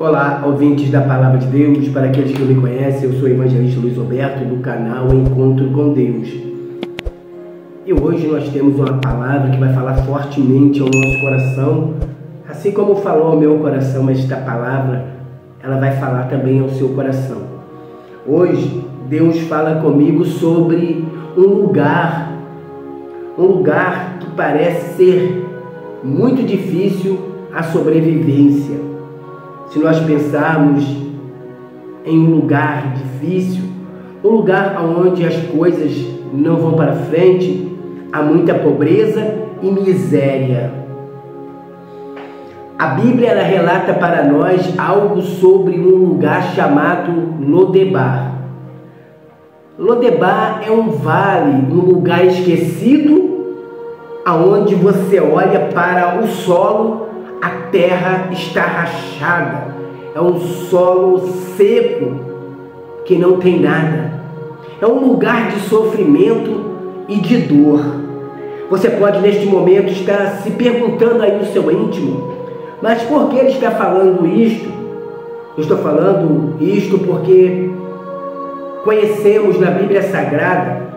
Olá, ouvintes da Palavra de Deus. Para aqueles que não me conhecem, eu sou o evangelista Luiz Roberto, do canal Encontro com Deus. E hoje nós temos uma palavra que vai falar fortemente ao nosso coração, assim como falou ao meu coração esta palavra, ela vai falar também ao seu coração. Hoje, Deus fala comigo sobre um lugar que parece ser muito difícil a sobrevivência. Se nós pensarmos em um lugar difícil, um lugar onde as coisas não vão para frente, há muita pobreza e miséria. A Bíblia ela relata para nós algo sobre um lugar chamado Lodebar. Lodebar é um vale, um lugar esquecido, aonde você olha para o solo, a terra está rachada, é um solo seco que não tem nada. É um lugar de sofrimento e de dor. Você pode neste momento estar se perguntando aí no seu íntimo, mas por que ele está falando isto? Eu estou falando isto porque conhecemos na Bíblia Sagrada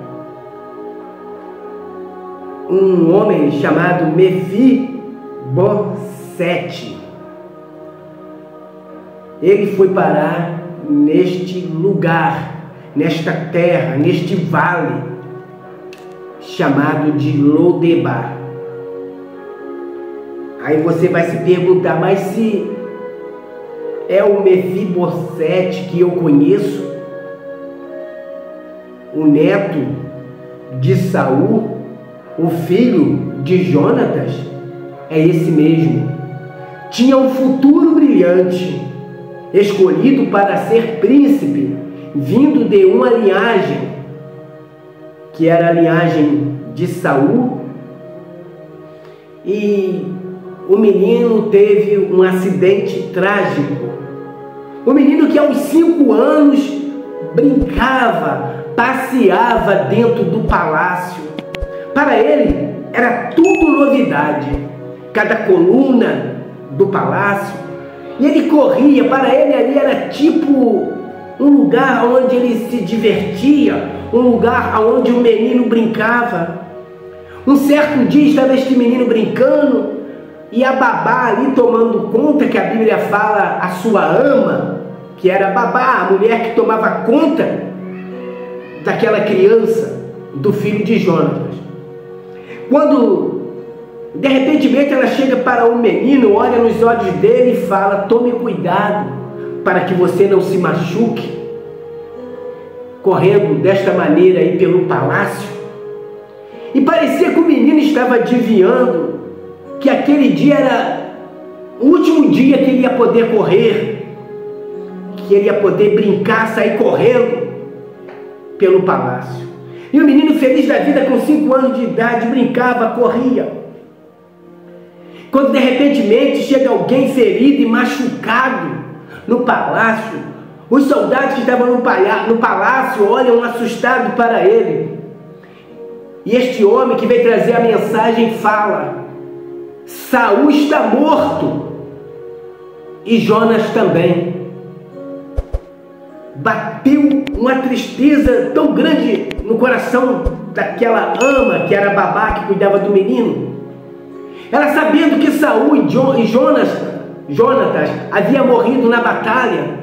um homem chamado Mefibosete. Ele foi parar neste lugar, nesta terra, neste vale chamado de Lodebar. Aí você vai se perguntar, mas se é o Mefibosete que eu conheço, o neto de Saul, o filho de Jonatas, é esse mesmo. Tinha um futuro brilhante, escolhido para ser príncipe, vindo de uma linhagem, que era a linhagem de Saul, e o menino teve um acidente trágico. O menino que aos 5 anos brincava, passeava dentro do palácio. Para ele era tudo novidade, cada coluna do palácio, e ele corria. Para ele ali era tipo um lugar onde ele se divertia, um lugar onde o menino brincava. Um certo dia estava este menino brincando e a babá ali tomando conta, que a Bíblia fala a sua ama, que era a babá, a mulher que tomava conta daquela criança, do filho de Jonatas. Quando de repente ela chega para o menino, olha nos olhos dele e fala: tome cuidado para que você não se machuque correndo desta maneira aí pelo palácio. E parecia que o menino estava adivinhando que aquele dia era o último dia que ele ia poder correr, que ele ia poder brincar, sair correndo pelo palácio. E o menino, feliz da vida, com 5 anos de idade, brincava, corria. Quando de repente chega alguém ferido e machucado no palácio, os soldados que estavam no palácio olham assustados para ele. E este homem que veio trazer a mensagem fala: Saul está morto e Jonas também. Bateu uma tristeza tão grande no coração daquela ama, que era a babá que cuidava do menino. Ela, sabendo que Saul e Jonatas havia morrido na batalha,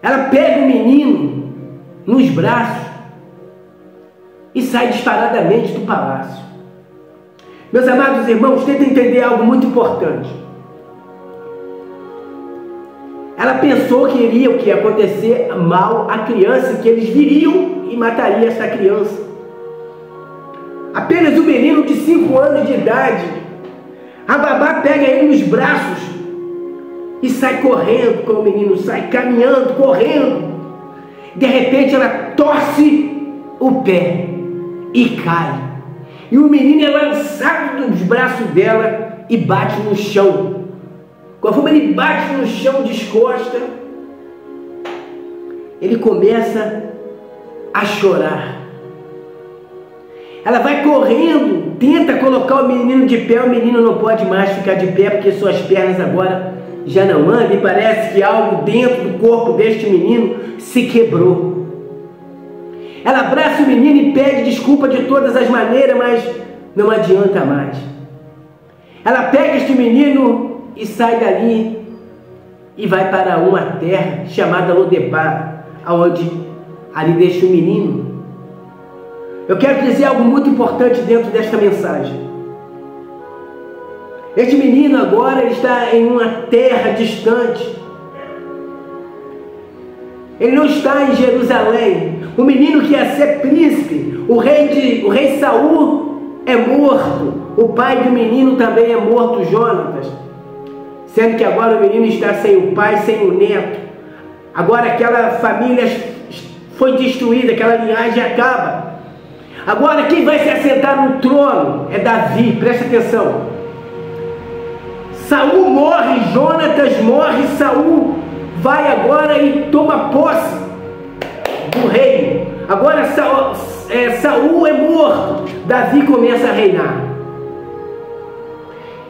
ela pega o menino nos braços e sai disparadamente do palácio. Meus amados irmãos, tentem entender algo muito importante. Ela pensou que iria acontecer mal à criança, que eles viriam e matariam essa criança. Apenas um menino de 5 anos de idade, a babá pega ele nos braços e sai correndo com o menino, sai caminhando, correndo. De repente ela torce o pé e cai. E o menino é lançado dos braços dela e bate no chão. Conforme ele bate no chão descosta, ele começa a chorar. Ela vai correndo, tenta colocar o menino de pé, o menino não pode mais ficar de pé porque suas pernas agora já não anda e parece que algo dentro do corpo deste menino se quebrou. Ela abraça o menino e pede desculpa de todas as maneiras, mas não adianta mais. Ela pega este menino e sai dali e vai para uma terra chamada Lodebar, aonde ali deixa o menino. Eu quero dizer algo muito importante dentro desta mensagem. Este menino agora está em uma terra distante. Ele não está em Jerusalém. O menino que ia ser príncipe, o rei Saul é morto. O pai do menino também é morto, Jonatas. Sendo que agora o menino está sem o pai, sem o neto. Agora aquela família foi destruída, aquela linhagem acaba. Agora quem vai se assentar no trono é Davi, presta atenção. Saul morre, Jonatas morre, Saul vai agora e toma posse do reino. Agora Saul é morto, Davi começa a reinar.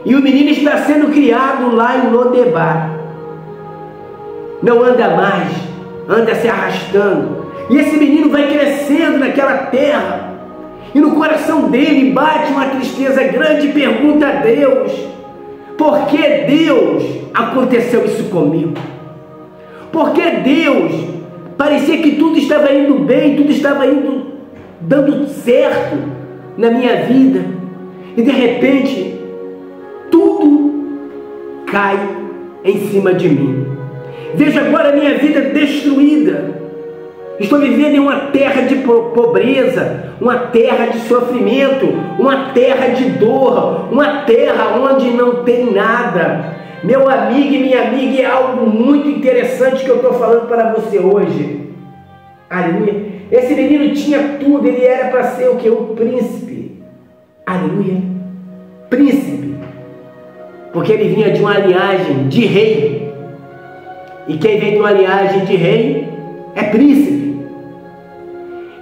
E o menino está sendo criado lá em Lodebar. Não anda mais, anda se arrastando. E esse menino vai crescendo naquela terra. E no coração dele bate uma tristeza grande e pergunta a Deus: por que Deus aconteceu isso comigo? Por que Deus parecia que tudo estava indo bem, tudo estava indo dando certo na minha vida, e de repente tudo cai em cima de mim. Vejo agora a minha vida destruída. Estou vivendo em uma terra de pobreza, uma terra de sofrimento, uma terra de dor, uma terra onde não tem nada. Meu amigo e minha amiga, é algo muito interessante que eu estou falando para você hoje. Aleluia. Esse menino tinha tudo, ele era para ser o que? Um príncipe. Aleluia. Príncipe. Porque ele vinha de uma linhagem de rei. E quem vem de uma linhagem de rei é príncipe.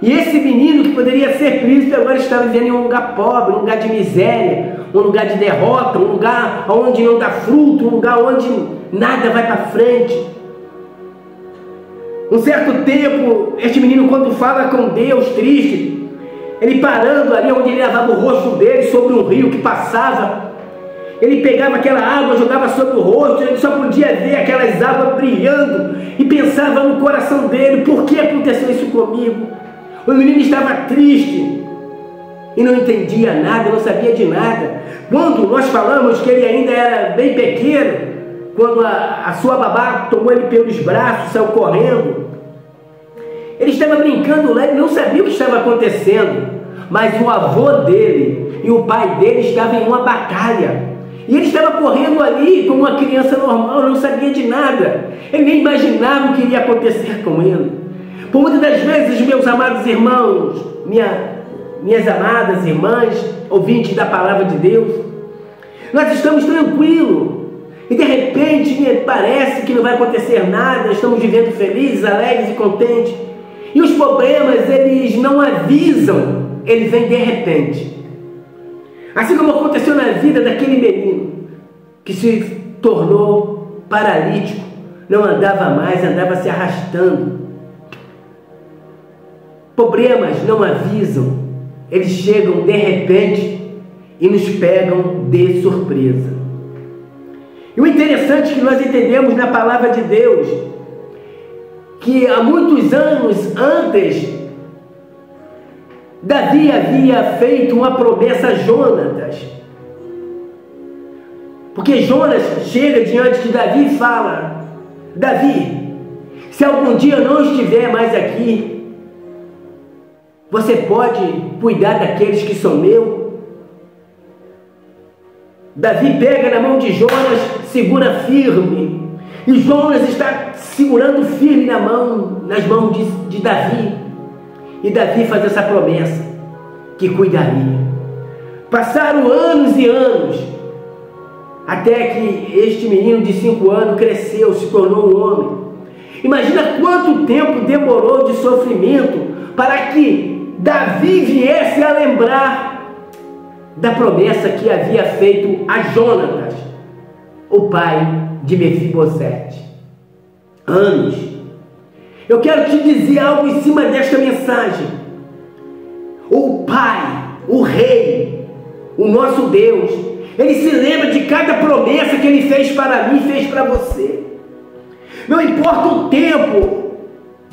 E esse menino que poderia ser príncipe agora está vivendo em um lugar pobre, um lugar de miséria, um lugar de derrota, um lugar onde não dá fruto, um lugar onde nada vai para frente. Um certo tempo, este menino, quando fala com Deus triste, ele parando ali onde ele lavava o rosto dele sobre um rio que passava, ele pegava aquela água, jogava sobre o rosto, ele só podia ver aquelas águas brilhando e pensava no coração dele: por que aconteceu isso comigo? O menino estava triste e não entendia nada, não sabia de nada. Quando nós falamos que ele ainda era bem pequeno, quando a sua babá tomou ele pelos braços, saiu correndo, ele estava brincando lá, ele não sabia o que estava acontecendo, mas o avô dele e o pai dele estavam em uma batalha. E ele estava correndo ali como uma criança normal, não sabia de nada. Ele nem imaginava o que iria acontecer com ele. Por muitas das vezes, meus amados irmãos, minhas amadas irmãs, ouvintes da palavra de Deus, nós estamos tranquilos. E de repente parece que não vai acontecer nada, estamos vivendo felizes, alegres e contentes. E os problemas, eles não avisam, eles vêm de repente. Assim como aconteceu na vida daquele menino, que se tornou paralítico, não andava mais, andava se arrastando. Problemas não avisam, eles chegam de repente e nos pegam de surpresa. E o interessante é que nós entendemos na palavra de Deus que há muitos anos antes, Davi havia feito uma promessa a Jonatas. Porque Jonas chega diante de Davi e fala: Davi, se algum dia eu não estiver mais aqui, você pode cuidar daqueles que são meus? Davi pega na mão de Jonas, segura firme. E Jonas está segurando firme nas mãos de Davi. E Davi faz essa promessa, que cuidaria. Passaram anos e anos, até que este menino de 5 anos cresceu, se tornou um homem. Imagina quanto tempo demorou de sofrimento para que Davi viesse a lembrar da promessa que havia feito a Jonatas. o pai de Mefibosete. Anos. Eu quero te dizer algo em cima desta mensagem. O pai, o rei, o nosso Deus, ele se lembra de cada promessa que ele fez para mim e fez para você. Não importa o tempo,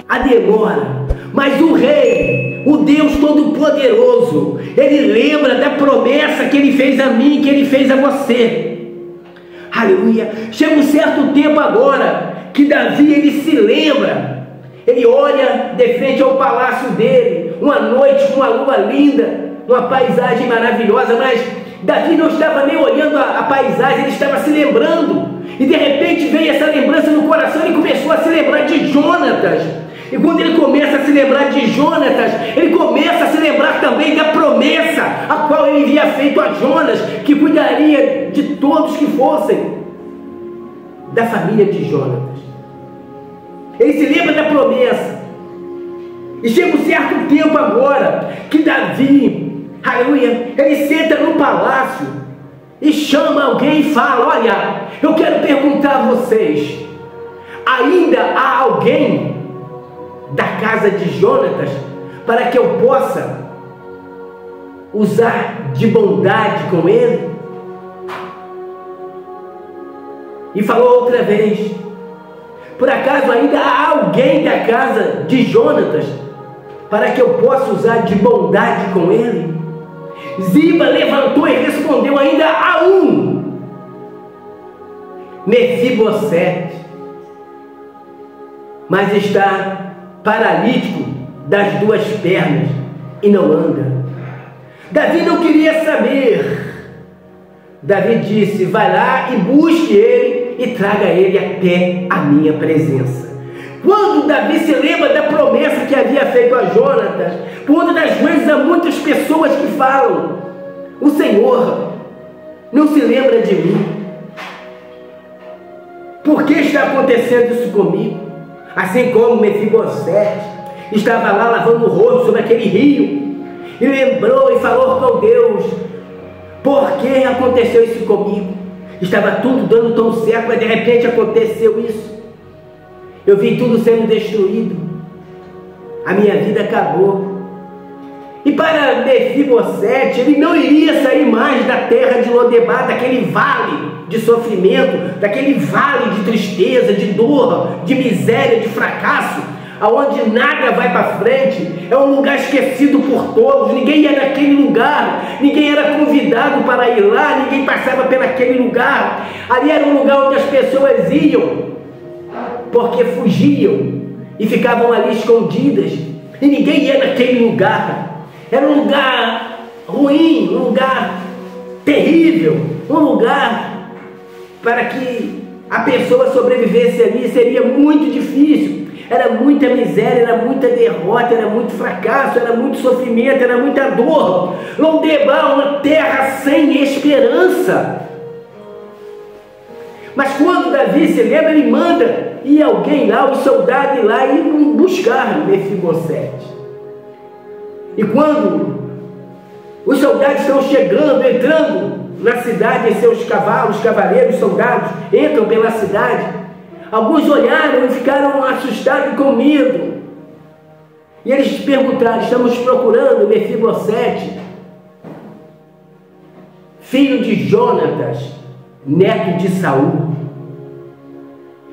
a demora, mas o rei, o Deus Todo-Poderoso, ele lembra da promessa que ele fez a mim, que ele fez a você. Aleluia. Chega um certo tempo agora que Davi, ele se lembra. Ele olha de frente ao palácio dele, uma noite com uma lua linda, uma paisagem maravilhosa, mas Davi não estava nem olhando a paisagem, ele estava se lembrando. E de repente veio essa lembrança no coração, ele começou a se lembrar de Jonatas. E quando ele começa a se lembrar de Jonatas, ele começa a se lembrar também da promessa a qual ele havia feito a Jonas, que cuidaria de todos que fossem da família de Jonatas. Ele se lembra da promessa. E chega um certo tempo agora que Davi, aleluia, ele senta no palácio e chama alguém e fala: olha, eu quero perguntar a vocês, ainda há alguém da casa de Jonatas para que eu possa usar de bondade com ele? E falou outra vez: por acaso ainda há alguém da casa de Jonatas para que eu possa usar de bondade com ele? Ziba levantou e respondeu: ainda há um, Mefibosete, mas está paralítico das duas pernas e não anda. Davi não queria saber. Davi disse: vai lá e busque ele e traga ele até a minha presença. Quando Davi se lembra da promessa que havia feito a Jonatas, por das vezes há muitas pessoas que falam: o Senhor não se lembra de mim. Por que está acontecendo isso comigo? Assim como Mefibosete estava lá lavando o rosto sobre aquele rio e lembrou e falou com Deus: por que aconteceu isso comigo? Estava tudo dando tão certo, mas de repente aconteceu isso. Eu vi tudo sendo destruído. A minha vida acabou. E para Mefibosete, ele não iria sair mais da terra de Lodebar, daquele vale de sofrimento, daquele vale de tristeza, de dor, de miséria, de fracasso, aonde nada vai para frente. É um lugar esquecido por todos. Ninguém ia naquele lugar, ninguém era convidado para ir lá, ninguém passava por aquele lugar. Ali era um lugar onde as pessoas iam porque fugiam e ficavam ali escondidas, e ninguém ia naquele lugar. Era um lugar ruim, um lugar terrível, um lugar para que a pessoa sobrevivesse ali seria muito difícil. Era muita miséria, era muita derrota, era muito fracasso, era muito sofrimento, era muita dor. Lodebar, uma terra sem esperança. Mas quando Davi se lembra, ele manda ir alguém lá, os soldados ir lá e buscar Mefibosete. E quando os soldados estão chegando, entrando na cidade em seus cavalos, cavaleiros, soldados, entram pela cidade, alguns olharam e ficaram assustados e com medo. E eles perguntaram: estamos procurando Mefibosete, filho de Jonatas, neto de Saul.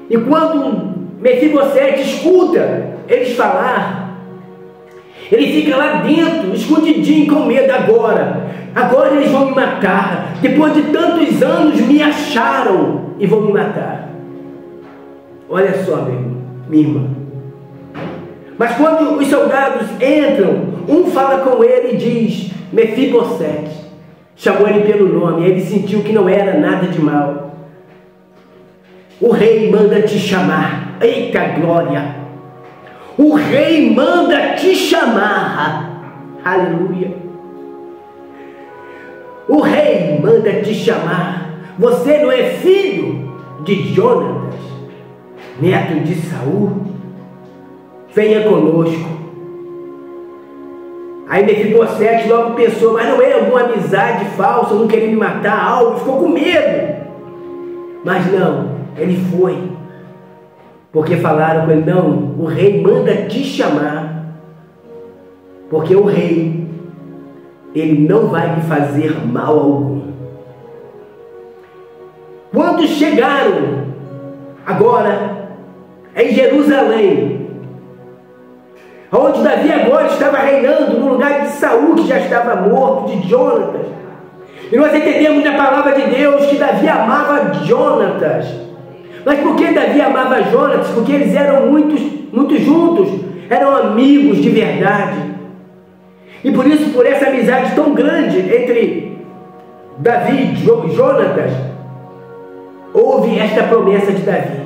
E quando Mefibosete escuta eles falar, ele fica lá dentro, escondidinho, com medo. Agora eles vão me matar. Depois de tantos anos me acharam e vão me matar. Olha só, meu irmão, minha irmã. Mas quando os soldados entram, um fala com ele e diz: Mefibosete. Chamou ele pelo nome. Ele sentiu que não era nada de mal. O rei manda te chamar. Eita glória! O rei manda te chamar. Aleluia! O rei manda te chamar. Você não é filho de Jonatas, neto de Saul? Venha conosco. Aí Mefibosete logo pensou: mas não é alguma amizade falsa, não queria me matar, algo, ficou com medo. Mas não, ele foi. Porque falaram com ele: não, o rei manda te chamar. Porque o rei, ele não vai lhe fazer mal algum. Quando chegaram agora em Jerusalém, onde Davi agora estava reinando, no lugar de Saul, que já estava morto, de Jonatas. E nós entendemos na palavra de Deus que Davi amava Jonatas. Mas por que Davi amava Jonatas? Porque eles eram muito juntos, eram amigos de verdade. E por isso, por essa amizade tão grande entre Davi e Jonatas, houve esta promessa de Davi.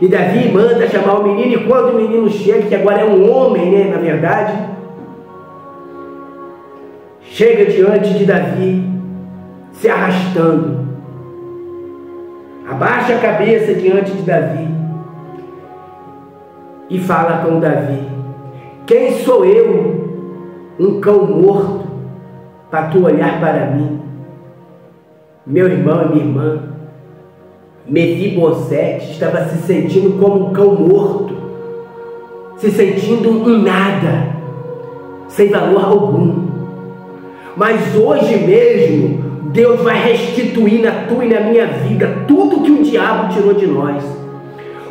E Davi manda chamar o menino, e quando o menino chega, que agora é um homem, né, na verdade, chega diante de Davi, se arrastando, abaixa a cabeça diante de Davi e fala com Davi: quem sou eu, um cão morto, para tu olhar para mim? Meu irmão e minha irmã, Mefibosete estava se sentindo como um cão morto, se sentindo um nada, sem valor algum. Mas hoje mesmo, Deus vai restituir na tua e na minha vida tudo que o diabo tirou de nós.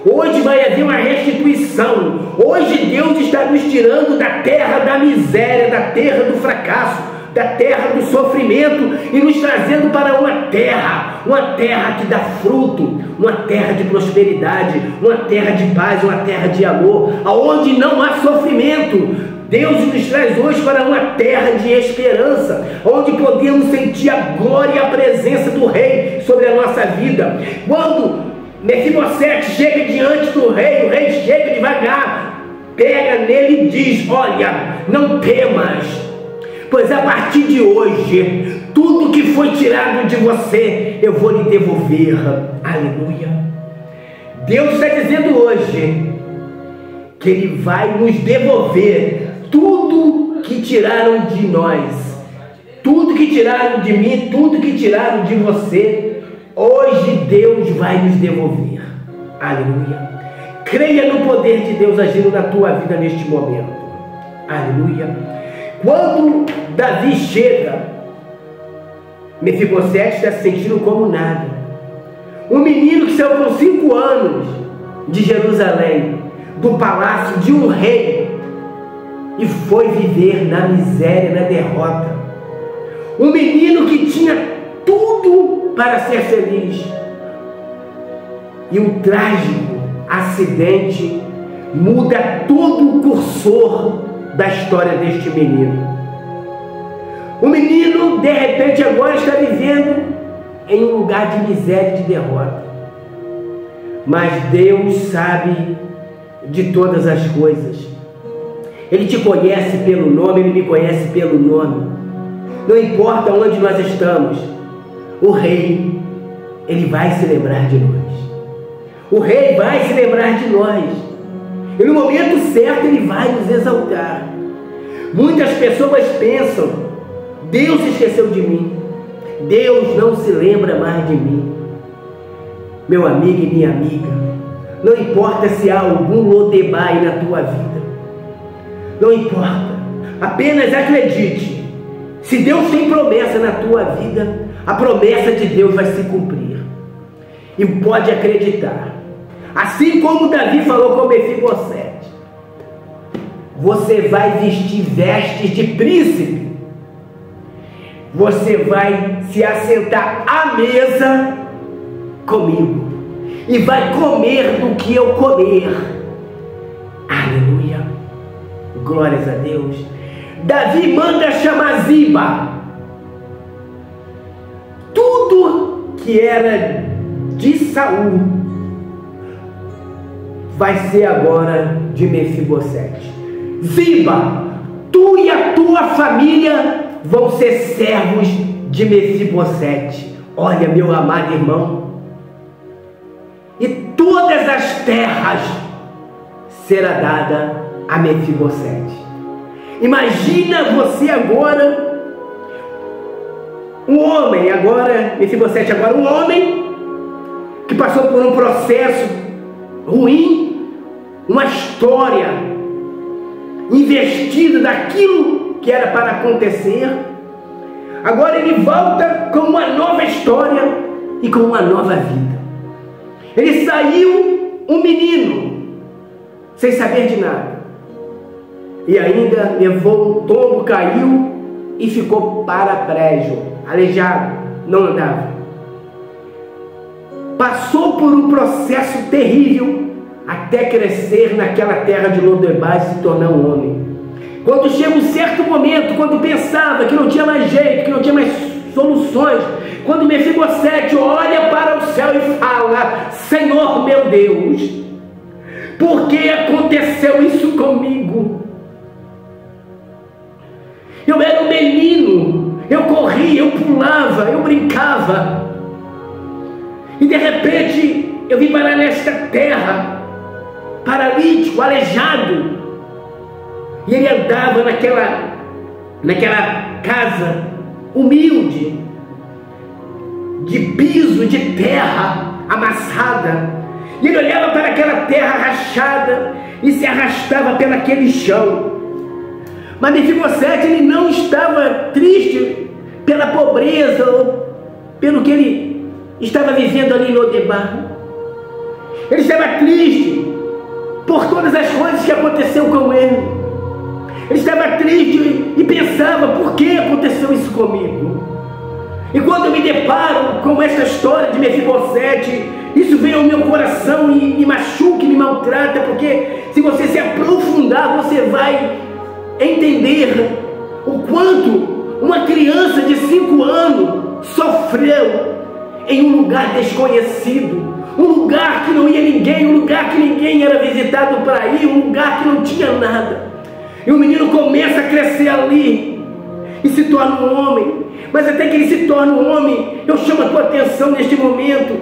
Hoje vai haver uma restituição. Hoje Deus está nos tirando da terra da miséria, da terra do fracasso, da terra do sofrimento, e nos trazendo para uma terra que dá fruto, uma terra de prosperidade, uma terra de paz, uma terra de amor, aonde não há sofrimento. Deus nos traz hoje para uma terra de esperança, onde podemos sentir a glória e a presença do rei sobre a nossa vida. Quando Mefibosete chega diante do rei, o rei chega devagar, pega nele e diz: olha, não temas, pois a partir de hoje, tudo que foi tirado de você, eu vou lhe devolver. Aleluia. Deus está dizendo hoje que Ele vai nos devolver tudo que tiraram de nós, tudo que tiraram de mim, tudo que tiraram de você. Hoje Deus vai nos devolver. Aleluia. Creia no poder de Deus agindo na tua vida neste momento. Aleluia. Quando Davi chega, Mefibosete está se sentindo como nada. Um menino que saiu com 5 anos de Jerusalém, do palácio de um rei, e foi viver na miséria, na derrota. Um menino que tinha tudo para ser feliz. E um trágico acidente muda todo o cursor da história deste menino. O menino, de repente, agora está vivendo em um lugar de miséria e de derrota. Mas Deus sabe de todas as coisas. Ele te conhece pelo nome, Ele me conhece pelo nome. Não importa onde nós estamos, o rei, Ele vai se lembrar de nós. O rei vai se lembrar de nós. E no momento certo Ele vai nos exaltar. Muitas pessoas pensam: Deus esqueceu de mim, Deus não se lembra mais de mim. Meu amigo e minha amiga, não importa se há algum Lodebar aí na tua vida, não importa, apenas acredite. Se Deus tem promessa na tua vida, a promessa de Deus vai se cumprir. E pode acreditar. Assim como Davi falou com Mefibosete, você vai vestir vestes de príncipe. Você vai se assentar à mesa comigo e vai comer do que eu comer. Aleluia. Glórias a Deus. Davi manda chamar Ziba. Tudo que era de Saul vai ser agora de Mefibosete. Ziba, tu e a tua família vão ser servos de Mefibosete. Olha, meu amado irmão, e todas as terras será dada a Mefibosete. Imagina você agora, um homem, agora, Mefibosete agora um homem, que passou por um processo ruim, uma história investida daquilo que era para acontecer. Agora ele volta com uma nova história e com uma nova vida. Ele saiu um menino, sem saber de nada, e ainda levou um tombo, caiu e ficou paraplégico, aleijado, não andava. Passou por um processo terrível até crescer naquela terra de Lodebar e se tornar um homem. Quando chega um certo momento, quando pensava que não tinha mais jeito, que não tinha mais soluções, quando Mefibosete olha para o céu e fala: Senhor meu Deus, por que aconteceu isso comigo? Eu era um menino, eu corria, eu pulava, eu brincava, e de repente eu vim parar nesta terra, paralítico, aleijado, e ele andava naquela casa humilde, de piso de terra amassada, e ele olhava para aquela terra rachada e se arrastava pelaquele chão. Mas Mefibosete, ele não estava triste pela pobreza ou pelo que ele estava vivendo ali em Lodebar. Ele estava triste por todas as coisas que aconteceu com ele. Ele estava triste e pensava: por que aconteceu isso comigo? E quando eu me deparo com essa história de Mefibosete, isso vem ao meu coração e me machuca e me maltrata, porque se você se aprofundar, você vai entender o quanto uma criança de 5 anos sofreu em um lugar desconhecido, um lugar que não ia ninguém, um lugar que ninguém era visitado para ir, um lugar que não tinha nada. E o menino começa a crescer ali e se torna um homem. Mas até que ele se torna um homem, eu chamo a tua atenção neste momento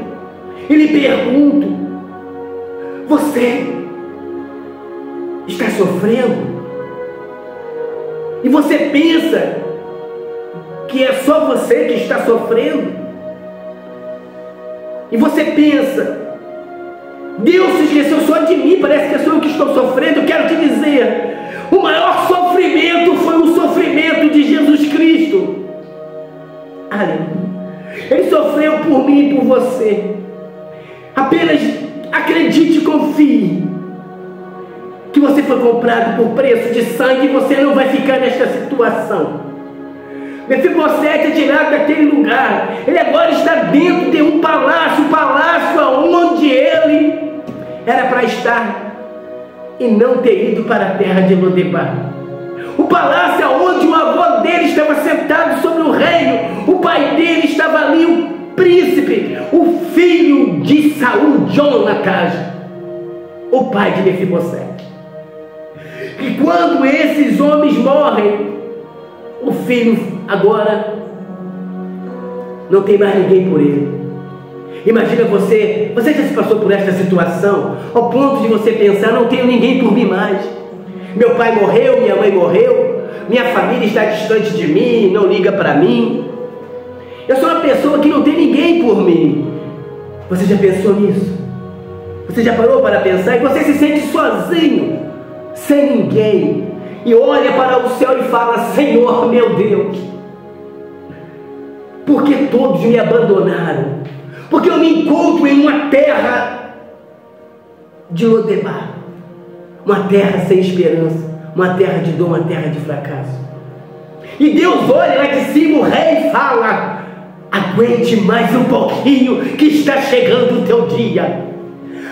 e lhe pergunto: você está sofrendo? E você pensa que é só você que está sofrendo? E você pensa: Deus se esqueceu só de mim, parece que sou eu que estou sofrendo. Eu quero te dizer, o maior sofrimento foi o sofrimento de Jesus Cristo. Aleluia. Ele sofreu por mim e por você. Apenas acredite e confie que você foi comprado por preço de sangue e você não vai ficar nesta situação. Mefibosete é tirado daquele lugar. Ele agora está dentro de um palácio, onde ele era para estar e não ter ido para a terra de Lodebar. O palácio onde o avô dele estava sentado sobre o reino, o pai dele estava ali, o príncipe, o filho de Saul, Jonatas, o pai de Mefibosete. E quando esses homens morrem, o filho agora não tem mais ninguém por ele. Imagina você já se passou por esta situação, ao ponto de você pensar: não tenho ninguém por mim mais. Meu pai morreu, minha mãe morreu, minha família está distante de mim, não liga para mim. Eu sou uma pessoa que não tem ninguém por mim. Você já pensou nisso? Você já parou para pensar? E você se sente sozinho, sem ninguém, e olha para o céu e fala: Senhor meu Deus, por que todos me abandonaram? Porque eu me encontro em uma terra de Lodebar, uma terra sem esperança, uma terra de dor, uma terra de fracasso. E Deus olha lá de cima, o rei fala: aguente mais um pouquinho, que está chegando o teu dia.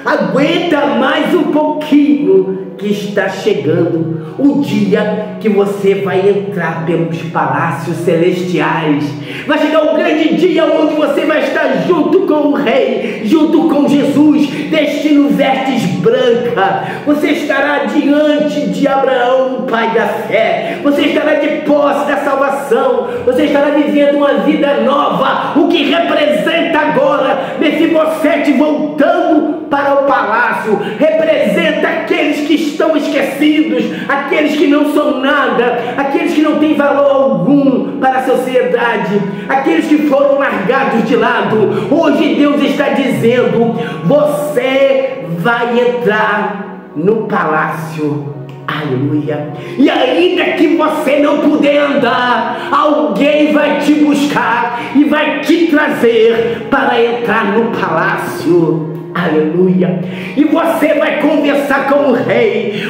Aguenta mais um pouquinho, que está chegando o dia que você vai entrar pelos palácios celestiais. Vai chegar o grande dia onde você vai estar junto com o rei, junto com Jesus, vestindo vestes brancas. Você estará diante de Abraão, o pai da fé. Você estará de posse da salvação. Você estará vivendo uma vida nova. O que representa agora Mefibosete voltando para o palácio representa aqueles que estão esquecidos, aqueles que não são nada, aqueles que não têm valor algum para a sociedade, aqueles que foram largados de lado. Hoje Deus está dizendo: você vai entrar no palácio. Aleluia. E ainda que você não puder andar, alguém vai te buscar e vai te trazer para entrar no palácio. Aleluia. E você vai conversar com o rei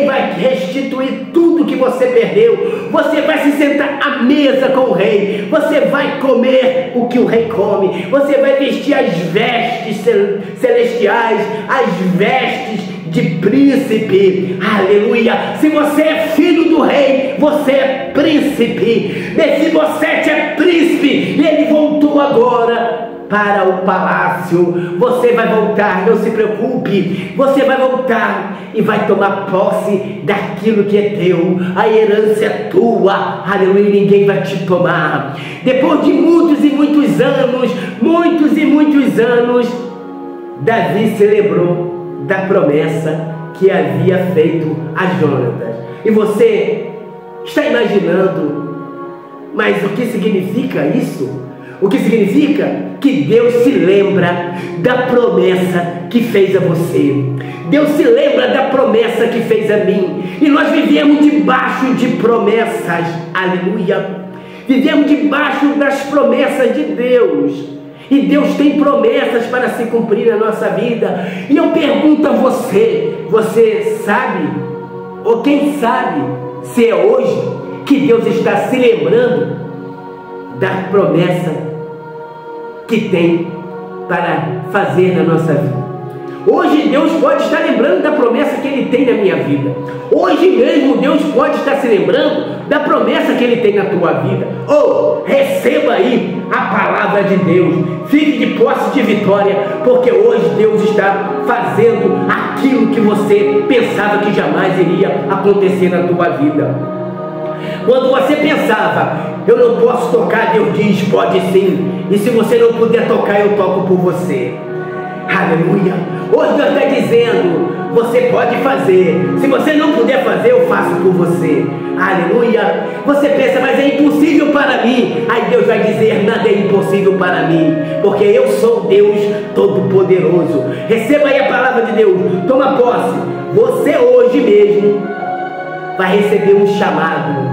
vai restituir tudo que você perdeu, você vai se sentar à mesa com o rei, você vai comer o que o rei come, você vai vestir as vestes celestiais, as vestes de príncipe. Aleluia. Se você é filho do rei, você é príncipe. Mefibosete é príncipe e ele voltou agora para o palácio. Você vai voltar, não se preocupe, você vai voltar e vai tomar posse daquilo que é teu. A herança é tua. Aleluia. Ninguém vai te tomar. Depois de muitos e muitos anos, Davi se lembrou da promessa que havia feito a Jonatas. E você está imaginando, mas o que significa isso? O que significa? Que Deus se lembra da promessa que fez a você. Deus se lembra da promessa que fez a mim. E nós vivemos debaixo de promessas. Aleluia. Vivemos debaixo das promessas de Deus. E Deus tem promessas para se cumprir na nossa vida. E eu pergunto a você: você sabe, ou quem sabe, se é hoje que Deus está se lembrando da promessa que tem para fazer na nossa vida? Hoje Deus pode estar lembrando da promessa que Ele tem na minha vida. Hoje mesmo Deus pode estar se lembrando da promessa que Ele tem na tua vida. Ou receba aí a palavra de Deus. Fique de posse de vitória, porque hoje Deus está fazendo aquilo que você pensava que jamais iria acontecer na tua vida. Quando você pensava: eu não posso tocar, Deus diz: pode sim. E se você não puder tocar, eu toco por você. Aleluia. Hoje Deus está dizendo: você pode fazer. Se você não puder fazer, eu faço por você. Aleluia. Você pensa: mas é impossível para mim. Aí Deus vai dizer: nada é impossível para mim, porque eu sou Deus Todo-Poderoso. Receba aí a palavra de Deus. Toma posse. Você hoje mesmo vai receber um chamado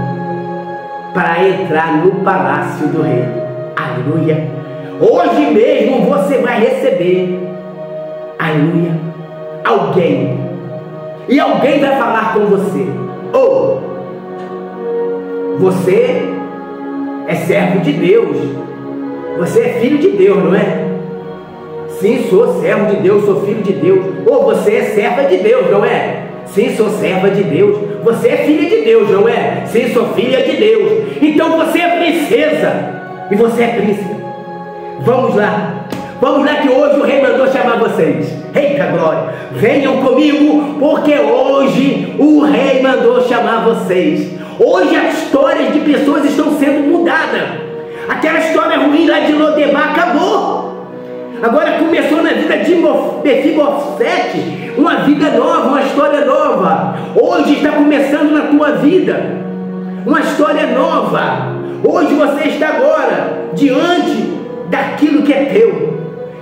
para entrar no palácio do rei. Aleluia. Hoje mesmo você vai receber, aleluia, alguém. E alguém vai falar com você: ou você é servo de Deus, você é filho de Deus, não é? Sim, sou servo de Deus, sou filho de Deus. Ou você é serva de Deus, não é? Sim, sou serva de Deus. Você é filha de Deus, não é? Sim, sou filha de Deus. Então você é princesa e você é príncipe. Vamos lá que hoje o rei mandou chamar vocês. Eita glória, venham comigo, porque hoje o rei mandou chamar vocês. Hoje as histórias de pessoas estão sendo mudadas. Aquela história ruim lá de Lodebar acabou. Agora começou na vida de Mefibosete uma vida nova, uma história nova. Hoje está começando na tua vida uma história nova. Hoje você está agora diante daquilo que é teu.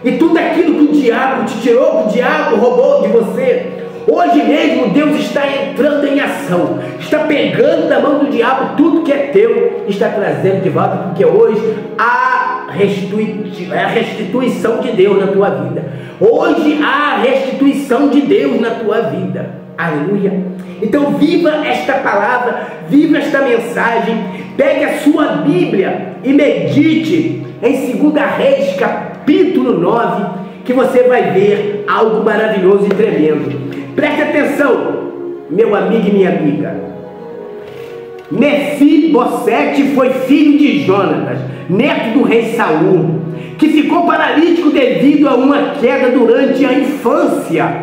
E tudo aquilo que o diabo te tirou, que o diabo roubou de você, hoje mesmo Deus está entrando em ação. Está pegando da mão do diabo tudo que é teu, está trazendo de volta, porque hoje há a restituição de Deus na tua vida. Hoje há a restituição de Deus na tua vida. Aleluia. Então viva esta palavra, viva esta mensagem. Pegue a sua Bíblia e medite em 2 Reis, capítulo 9, que você vai ver algo maravilhoso e tremendo. Preste atenção, meu amigo e minha amiga. Mefibosete foi filho de Jonatas, neto do rei Saul, que ficou paralítico devido a uma queda durante a infância,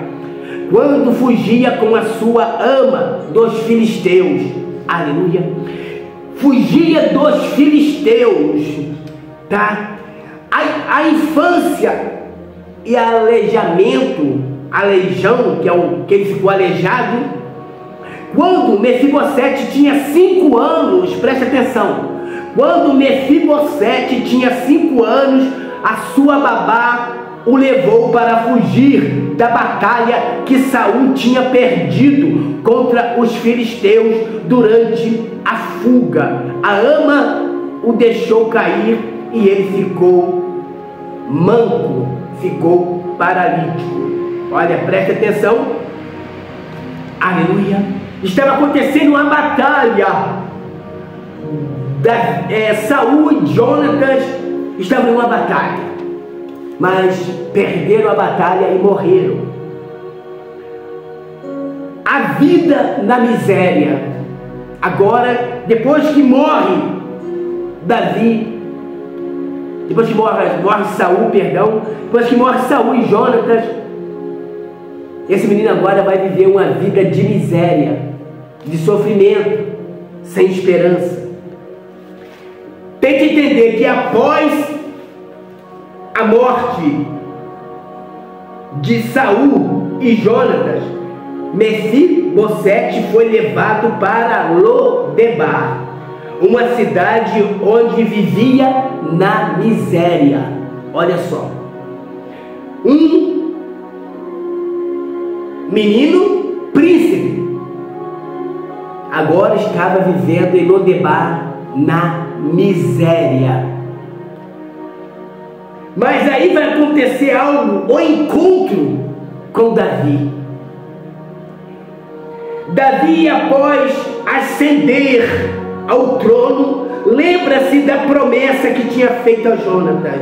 quando fugia com a sua ama dos filisteus. Aleluia. Fugia dos filisteus, tá? A infância e aleijamento aleijão, que ele ficou aleijado. Quando Mefibosete tinha 5 anos, preste atenção, quando Mefibosete tinha 5 anos, a sua babá o levou para fugir da batalha que Saul tinha perdido contra os filisteus. Durante a fuga, a ama o deixou cair e ele ficou manco, ficou paralítico. Olha, preste atenção. Aleluia. Estava acontecendo uma batalha. Saul e Jonatas estavam em uma batalha, mas perderam a batalha e morreram. A vida na miséria. Agora, depois que morre Saul, depois que morre Saul e Jonatas, esse menino agora vai viver uma vida de miséria, de sofrimento, sem esperança. Tem que entender que após a morte de Saul e Jonatas, Mefibosete foi levado para Lodebar, uma cidade onde vivia na miséria. Olha só, um menino príncipe agora estava vivendo em Lodebar na miséria. Mas aí vai acontecer algo, o encontro com Davi. Davi, após ascender ao trono, lembra-se da promessa que tinha feito a Jonatas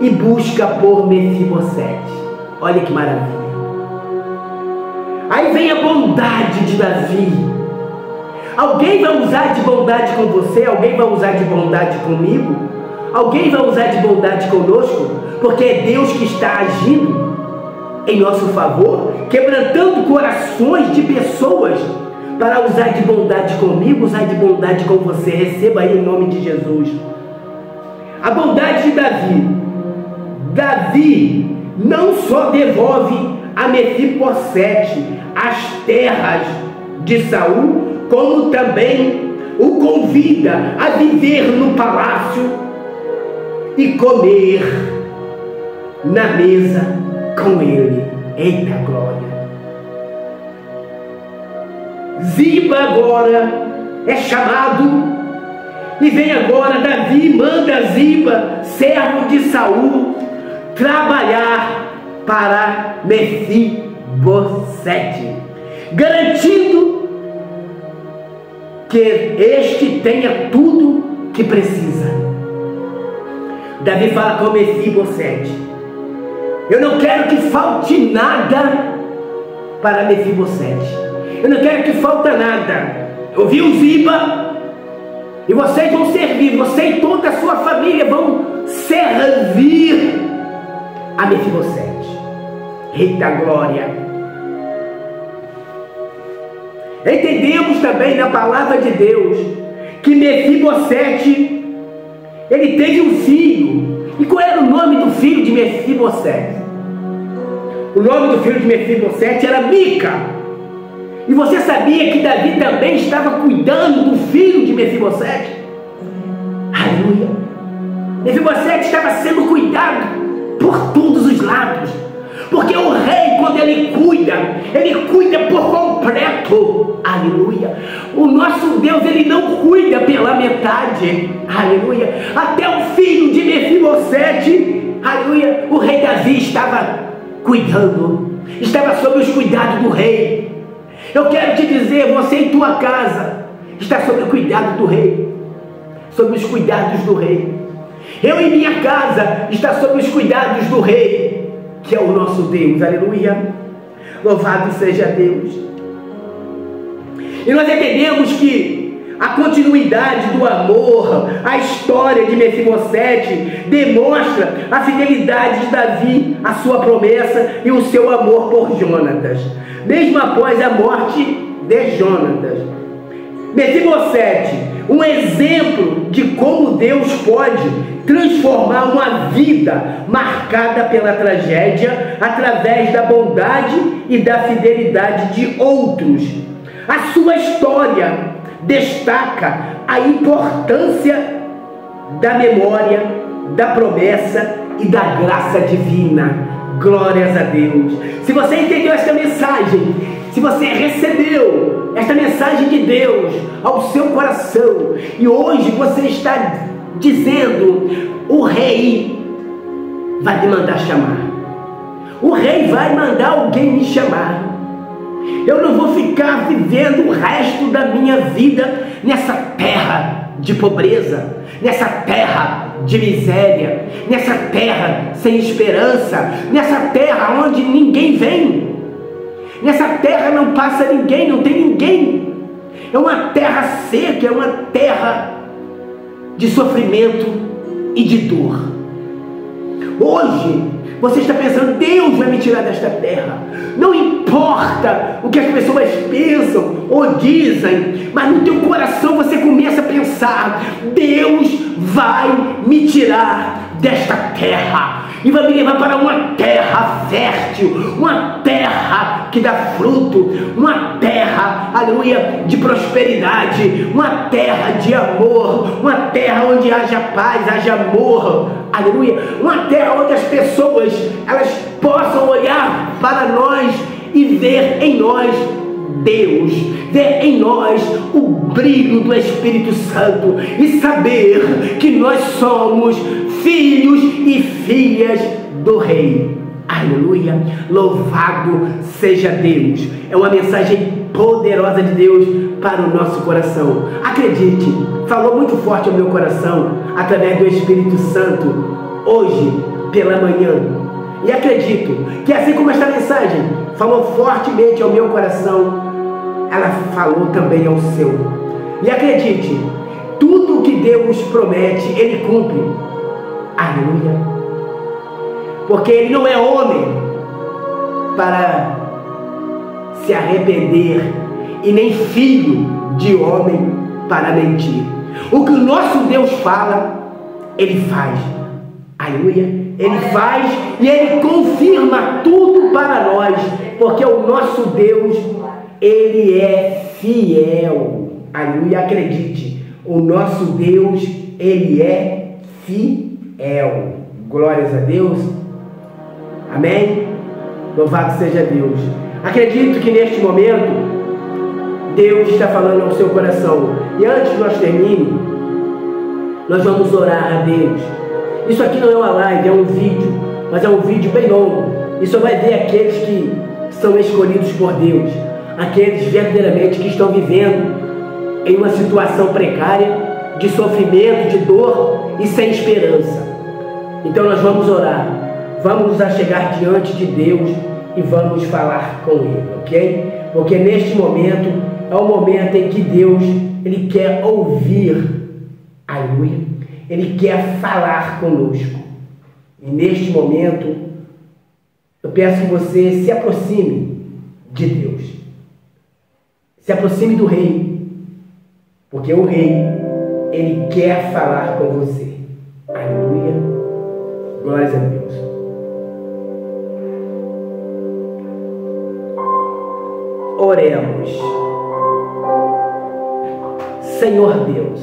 e busca por Mefibosete. Olha que maravilha. Aí vem a bondade de Davi. Alguém vai usar de bondade com você? Alguém vai usar de bondade comigo? Alguém vai usar de bondade conosco? Porque é Deus que está agindo em nosso favor, quebrantando corações de pessoas para usar de bondade comigo, usar de bondade com você. Receba aí em nome de Jesus. A bondade de Davi. Davi não só devolve a Mefibosete as terras de Saul, como também o convida a viver no palácio e comer na mesa com ele. Eita glória! Ziba agora é chamado, e vem agora Davi, manda Ziba, servo de Saul, trabalhar para Mefibosete, garantindo que este tenha tudo que precisa. Davi fala com Mefibosete: eu não quero que falte nada para Mefibosete. Eu não quero que falte nada. Eu vi o Ziba, e vocês vão servir, você e toda a sua família vão servir a Mefibosete. Eita glória! Entendemos também na palavra de Deus que Mefibosete, ele teve um filho. E qual era o nome do filho de Mefibosete? O nome do filho de Mefibosete era Mica. E você sabia que Davi também estava cuidando do filho de Mefibosete? Aleluia! Mefibosete estava sendo cuidado por todos os lados. Porque o rei, quando ele cuida por completo. Aleluia! O nosso Deus, ele não cuida pela metade. Aleluia! Até o filho de Mefibosete, aleluia, o rei Davi estava cuidando, estava sob os cuidados do rei. Eu quero te dizer, você em tua casa está sob o cuidado do rei, sob os cuidados do rei. Eu em minha casa está sob os cuidados do rei, que é o nosso Deus. Aleluia! Louvado seja Deus. E nós entendemos que a continuidade do amor, a história de Mefibosete demonstra a fidelidade de Davi, a sua promessa e o seu amor por Jonatas, mesmo após a morte de Jonatas. Mefibosete, um exemplo de como Deus pode transformar uma vida marcada pela tragédia através da bondade e da fidelidade de outros. A sua história destaca a importância da memória, da promessa e da graça divina. Glórias a Deus. Se você entendeu esta mensagem, se você recebeu esta mensagem de Deus ao seu coração, e hoje você está dizendo: o rei vai me mandar chamar, o rei vai mandar alguém me chamar, eu não vou ficar vivendo o resto da minha vida nessa terra de pobreza, nessa terra de miséria, nessa terra sem esperança, nessa terra onde ninguém vem, nessa terra não passa ninguém, não tem ninguém, é uma terra seca, é uma terra de sofrimento e de dor. Hoje você está pensando: Deus vai me tirar desta terra. Não importa o que as pessoas pensam ou dizem, mas no teu coração você começa a pensar: Deus vai me tirar desta terra e vai me levar para uma terra fértil, uma terra que dá fruto, uma terra, aleluia, de prosperidade, uma terra de amor, uma terra onde haja paz, haja amor, aleluia, uma terra onde as pessoas elas possam olhar para nós e ver em nós Deus, ver em nós o brilho do Espírito Santo e saber que nós somos filhos e filhas do Rei. Aleluia, louvado seja Deus. É uma mensagem poderosa de Deus para o nosso coração. Acredite, falou muito forte ao meu coração através do Espírito Santo hoje pela manhã. E acredito que assim como esta mensagem falou fortemente ao meu coração, ela falou também ao seu. E acredite, tudo que Deus promete, Ele cumpre. Aleluia. Porque Ele não é homem para se arrepender, e nem filho de homem para mentir. O que o nosso Deus fala, Ele faz. Aleluia. Ele faz e Ele confirma tudo para nós, porque o nosso Deus, Ele é fiel. Aleluia. Acredite, o nosso Deus, Ele é fiel. Glórias a Deus. Amém? Louvado seja Deus. Acredito que neste momento Deus está falando ao seu coração. E antes de nós termine, nós vamos orar a Deus. Isso aqui não é uma live, é um vídeo, mas é um vídeo bem longo. E só vai ver aqueles que são escolhidos por Deus, aqueles verdadeiramente que estão vivendo em uma situação precária, de sofrimento, de dor e sem esperança. Então nós vamos orar, vamos nos achegar diante de Deus e vamos falar com Ele, ok? Porque neste momento é o momento em que Deus, Ele quer ouvir, aleluia, Ele quer falar conosco. E neste momento eu peço que você se aproxime de Deus, se aproxime do Rei, porque o Rei, Ele quer falar com você. Aleluia, glórias a Deus. Oremos. Senhor Deus,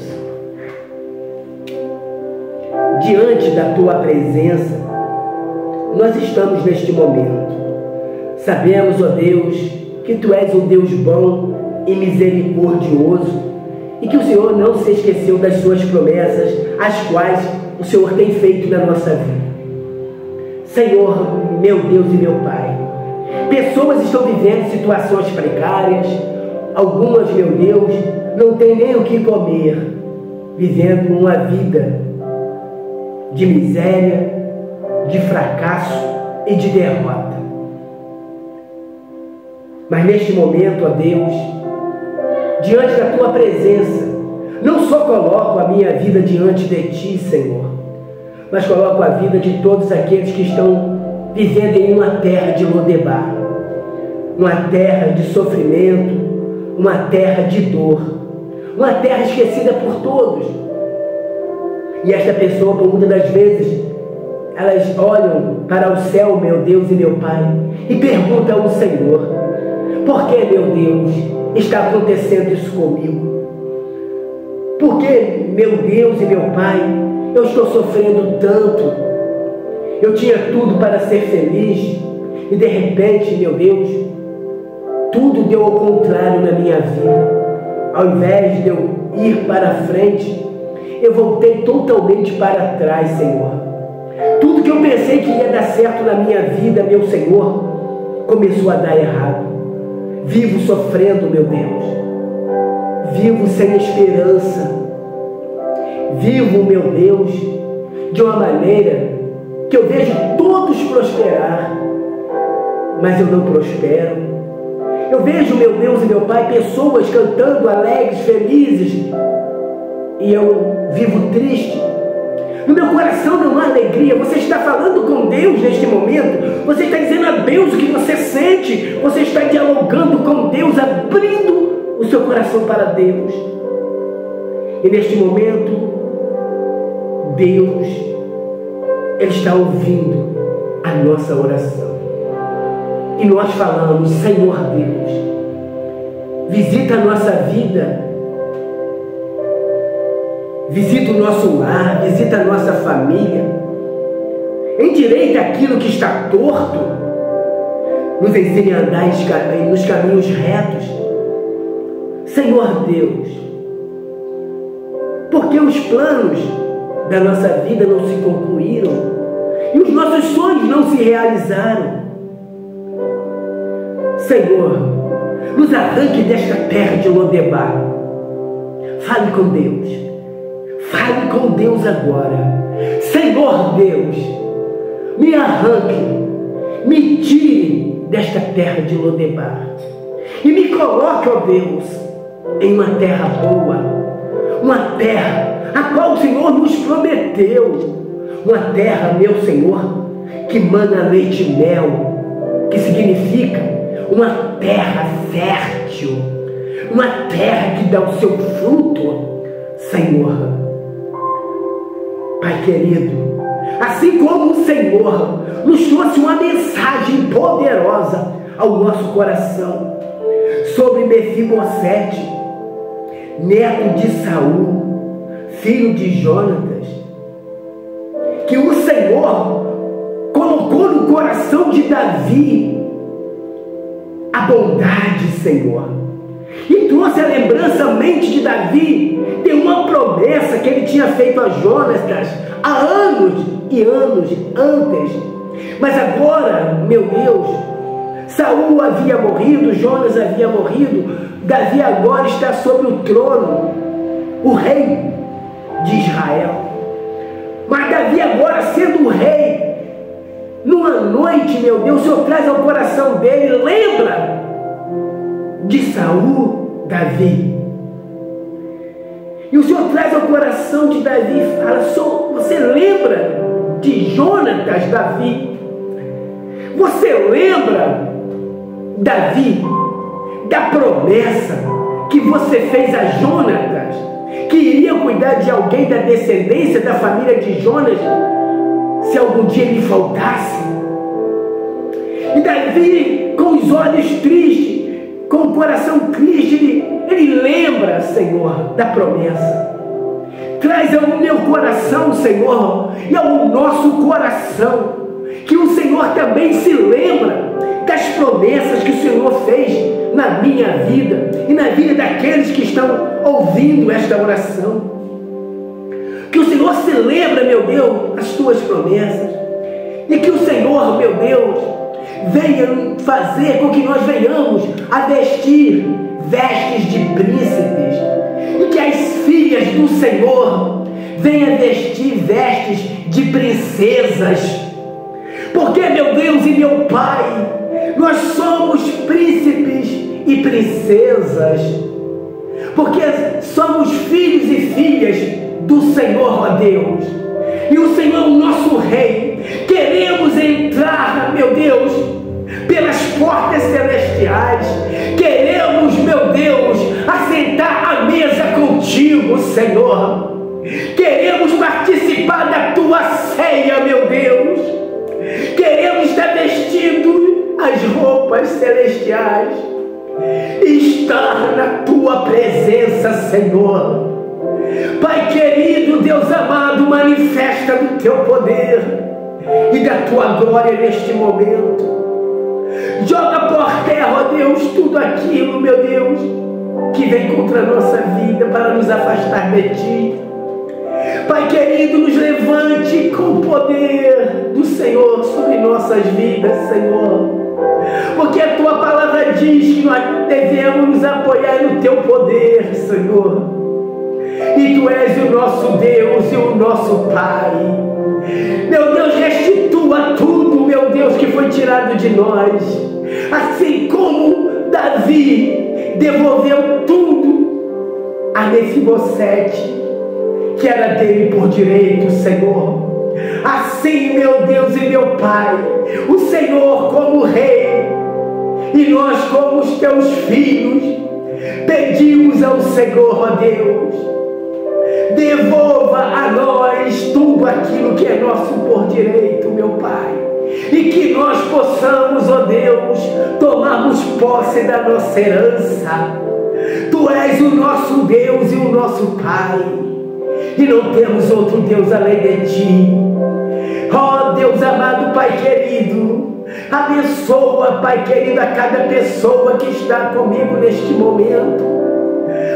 diante da Tua presença, nós estamos neste momento. Sabemos, ó Deus, que Tu és um Deus bom e misericordioso e que o Senhor não se esqueceu das Suas promessas, as quais o Senhor tem feito na nossa vida. Senhor, meu Deus e meu Pai, pessoas estão vivendo situações precárias, algumas, meu Deus, não têm nem o que comer, vivendo uma vida de miséria, de fracasso e de derrota. Mas neste momento, ó Deus, diante da Tua presença, não só coloco a minha vida diante de Ti, Senhor, mas coloco a vida de todos aqueles que estão vivendo em uma terra de Lodebar, uma terra de sofrimento, uma terra de dor, uma terra esquecida por todos, E esta pessoa, por muitas das vezes, elas olham para o céu, meu Deus e meu Pai, e perguntam ao Senhor: por que, meu Deus, está acontecendo isso comigo? Por que, meu Deus e meu Pai, eu estou sofrendo tanto? Eu tinha tudo para ser feliz e de repente, meu Deus, tudo deu ao contrário na minha vida. Ao invés de eu ir para frente, eu voltei totalmente para trás, Senhor. Tudo que eu pensei que ia dar certo na minha vida, meu Senhor, começou a dar errado. Vivo sofrendo, meu Deus. Vivo sem esperança. Vivo, meu Deus, de uma maneira que eu vejo todos prosperar, mas eu não prospero. Eu vejo, meu Deus e meu Pai, pessoas cantando alegres, felizes, e eu vivo triste. No meu coração não há alegria. Você está falando com Deus neste momento. Você está dizendo a Deus o que você sente. Você está dialogando com Deus, abrindo o seu coração para Deus. E neste momento, Deus, Ele está ouvindo a nossa oração. E nós falamos: Senhor Deus, visita a nossa vida, visita o nosso lar, visita a nossa família, endireita aquilo que está torto, nos ensine a andar nos caminhos retos. Senhor Deus, porque os planos da nossa vida não se concluíram e os nossos sonhos não se realizaram. Senhor, nos arranque desta terra de Lodebar. Fale com Deus. Fale com Deus agora. Senhor Deus, me arranque, me tire desta terra de Lodebar e me coloque, ó Deus, em uma terra boa, uma terra a qual o Senhor nos prometeu, uma terra, meu Senhor, que mana leite e mel, que significa uma terra fértil, uma terra que dá o seu fruto, Senhor. Pai querido, assim como o Senhor nos trouxe uma mensagem poderosa ao nosso coração sobre Mefibosete, neto de Saul, filho de Jonatas, que o Senhor colocou no coração de Davi a bondade, Senhor, e trouxe a lembrança à mente de Davi de uma promessa que ele tinha feito a Jonatas há anos e anos antes. Mas agora, meu Deus, Saul havia morrido, Jonas havia morrido, Davi agora está sobre o trono, o rei de Israel. Mas Davi agora, sendo o rei, numa noite, meu Deus, o Senhor traz ao coração dele, lembra de Saul, Davi. E o Senhor traz ao coração de Davi e fala: você lembra de Jonatas, Davi? Você lembra, Davi, da promessa que você fez a Jonatas, que iria cuidar de alguém da descendência da família de Jonas, se algum dia ele faltasse? E Davi, com os olhos tristes, com o coração triste, ele lembra, Senhor, da promessa. Traz ao meu coração, Senhor, e ao nosso coração, que o Senhor também se lembra das promessas que o Senhor fez na minha vida e na vida daqueles que estão ouvindo esta oração. Que o Senhor se lembra, meu Deus, das tuas promessas, e que o Senhor, meu Deus, venha fazer com que nós venhamos a vestir vestes de príncipes, e que as filhas do Senhor venham vestir vestes de princesas. Porque, meu Deus e meu Pai, nós somos príncipes e princesas, porque somos filhos e filhas do Senhor, ó Deus, e o Senhor é o nosso Rei. Queremos entrar, meu Deus, pelas portas celestiais, queremos, meu Deus, assentar à mesa contigo, Senhor. Queremos participar da tua ceia, meu Deus. Queremos estar vestidos as roupas celestiais e estar na tua presença, Senhor. Pai querido, Deus amado, manifesta do teu poder e da tua glória neste momento. Joga por terra, ó Deus, tudo aquilo, meu Deus, que vem contra a nossa vida para nos afastar de ti. Pai querido, nos levante com o poder do Senhor sobre nossas vidas, Senhor. Porque a tua palavra diz que nós devemos nos apoiar no teu poder, Senhor. E tu és o nosso Deus e o nosso Pai. Meu Deus, restitua tudo, meu Deus, que foi tirado de nós. Assim como Davi devolveu tudo a Mefibosete, que era dele por direito, Senhor. Assim, meu Deus e meu Pai, o Senhor como Rei e nós como os teus filhos, pedimos ao Senhor, ó Deus, devolva a nós tudo aquilo que é nosso por direito, meu Pai, e que nós possamos, ó Deus, tomarmos posse da nossa herança. Tu és o nosso Deus e o nosso Pai, e não temos outro Deus além de ti. Ó Deus amado, Pai querido, abençoa, Pai querido, a cada pessoa que está comigo neste momento,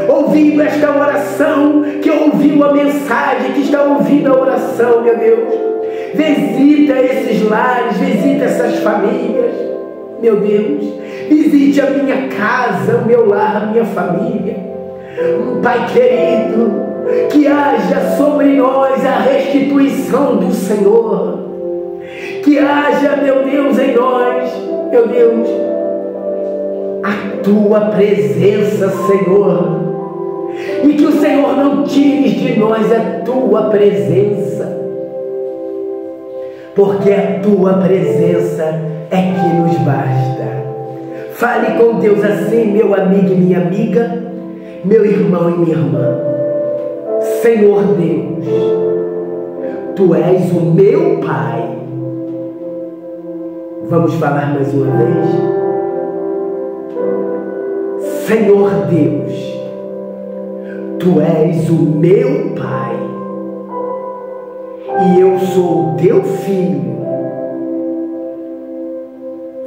ouvindo esta oração, que ouviu a mensagem, que está ouvindo a oração, meu Deus. Visita esses lares, visita essas famílias, meu Deus. Visite a minha casa, o meu lar, a minha família. Pai querido, que haja sobre nós a restituição do Senhor. Que haja, meu Deus, em nós, meu Deus, a tua presença, Senhor. E que o Senhor não tire de nós a tua presença, porque a tua presença é que nos basta. Fale com Deus assim, meu amigo e minha amiga, meu irmão e minha irmã. Senhor Deus, tu és o meu Pai. Vamos falar mais uma vez? Senhor Deus, tu és o meu Pai e eu sou o teu filho.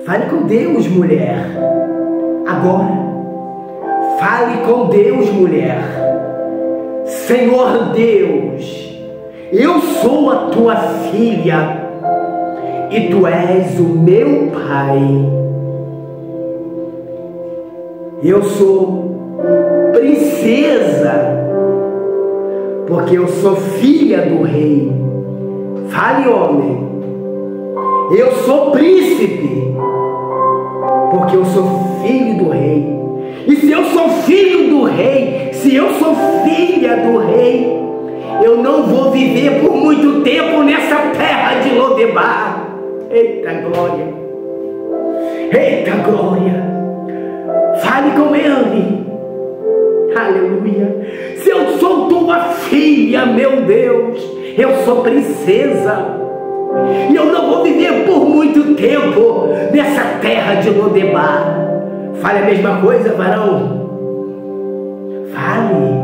Fale com Deus, mulher. Agora, fale com Deus, mulher. Senhor Deus, eu sou a tua filha e tu és o meu Pai. Eu sou princesa, porque eu sou filha do rei. Fale, homem. Eu sou príncipe, porque eu sou filho do rei. E se eu sou filho do rei, se eu sou filha do rei, eu não vou viver por muito tempo nessa terra de Lodebar. Eita glória! Eita glória! Fale com ele. Aleluia! Se eu sou tua filha, meu Deus, eu sou princesa. E eu não vou viver por muito tempo nessa terra de Lodebar. Fale a mesma coisa, varão. Fale.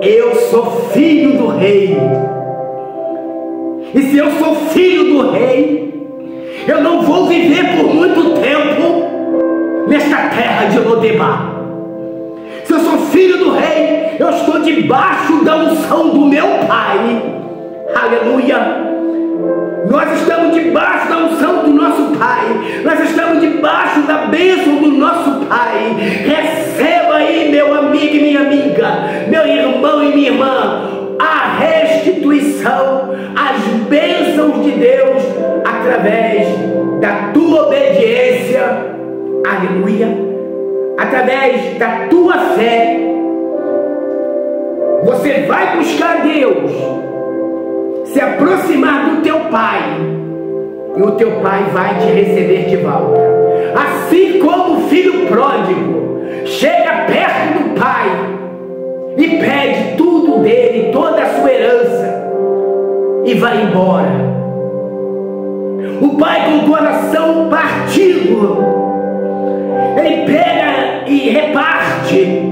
Eu sou filho do rei. E se eu sou filho do rei, eu não vou viver por muito tempo nesta terra de Lodebar. Se eu sou filho do rei, eu estou debaixo da unção do meu Pai. Aleluia! Nós estamos debaixo da unção do nosso Pai. Nós estamos debaixo da bênção do nosso Pai. Receba aí, meu amigo e minha amiga, meu irmão e minha irmã, a restituição, as bênçãos de Deus através da tua obediência. Aleluia! Através da tua fé. Você vai buscar Deus, se aproximar do teu Pai, e o teu Pai vai te receber de volta. Assim como o filho pródigo chega perto do Pai e pede tudo mão dele toda a sua herança e vai embora. O pai, com o coração partido, ele pega e reparte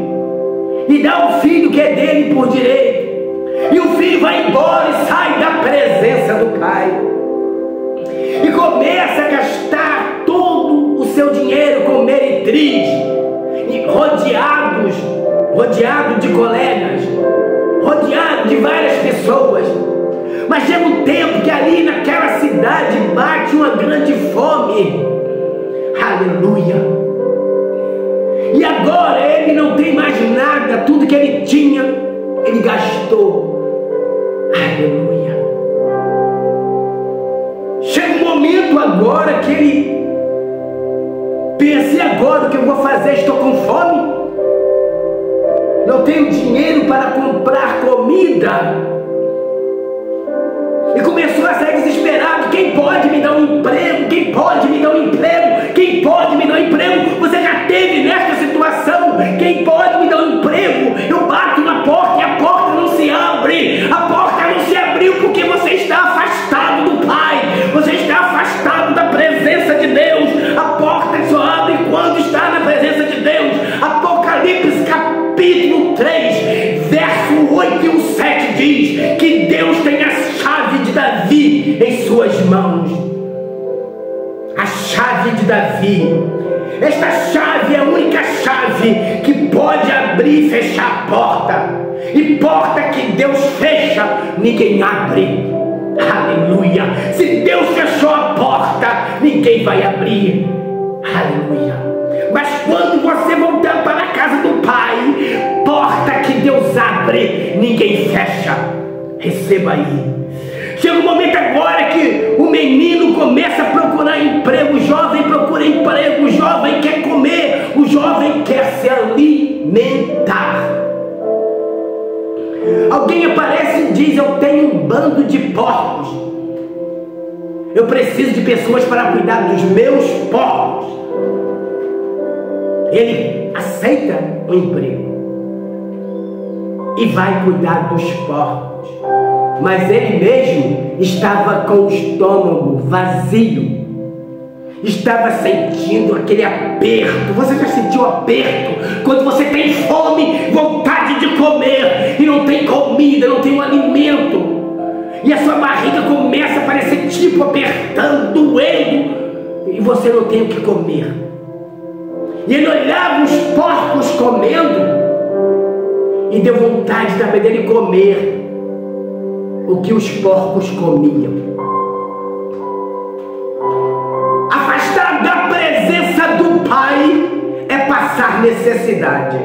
e dá ao filho que é dele por direito. E o filho vai embora e sai da presença do pai e começa a gastar todo o seu dinheiro com meretriz, e rodeado de colegas, rodeado de várias pessoas. Mas chega um tempo que ali naquela cidade bate uma grande fome. Aleluia! E agora ele não tem mais nada, tudo que ele tinha, ele gastou. Aleluia! Chega um momento agora que ele pensa: e agora o que eu vou fazer? Estou com fome, não tenho dinheiro para comprar comida. E começou a sair desesperado: quem pode me dar um emprego? Quem pode me dar um emprego? Quem pode me dar um emprego? Você já teve nesta situação? Quem pode me dar um emprego? Eu bato na porta e a porta não se abre. A porta não se abriu porque você está afastado do Pai. Você está afastado da presença de Deus. A porta só abre quando está na presença de Deus. Apocalipse capítulo 3, verso 8 e 7 diz que Deus tem a chave de Davi em suas mãos. A chave de Davi. Esta chave é a única chave que pode abrir e fechar a porta. E porta que Deus fecha, ninguém abre. Aleluia! Se Deus fechou a porta, ninguém vai abrir. Aleluia! Mas quando você voltar para a casa do Pai, porta que Deus abre, ninguém fecha. Receba aí. Chega um momento agora que o menino começa a procurar emprego, o jovem procura emprego, o jovem quer comer, o jovem quer se alimentar. Alguém aparece e diz: eu tenho um bando de porcos, eu preciso de pessoas para cuidar dos meus porcos. Ele aceita o emprego e vai cuidar dos porcos. Mas ele mesmo estava com o estômago vazio, estava sentindo aquele aperto. Você já sentiu aperto? Quando você tem fome, vontade de comer, e não tem comida, não tem um alimento, e a sua barriga começa a parecer tipo apertando, doendo, e você não tem o que comer. E ele olhava os porcos comendo, e deu vontade também dele comer o que os porcos comiam. Afastar da presença do Pai é passar necessidade.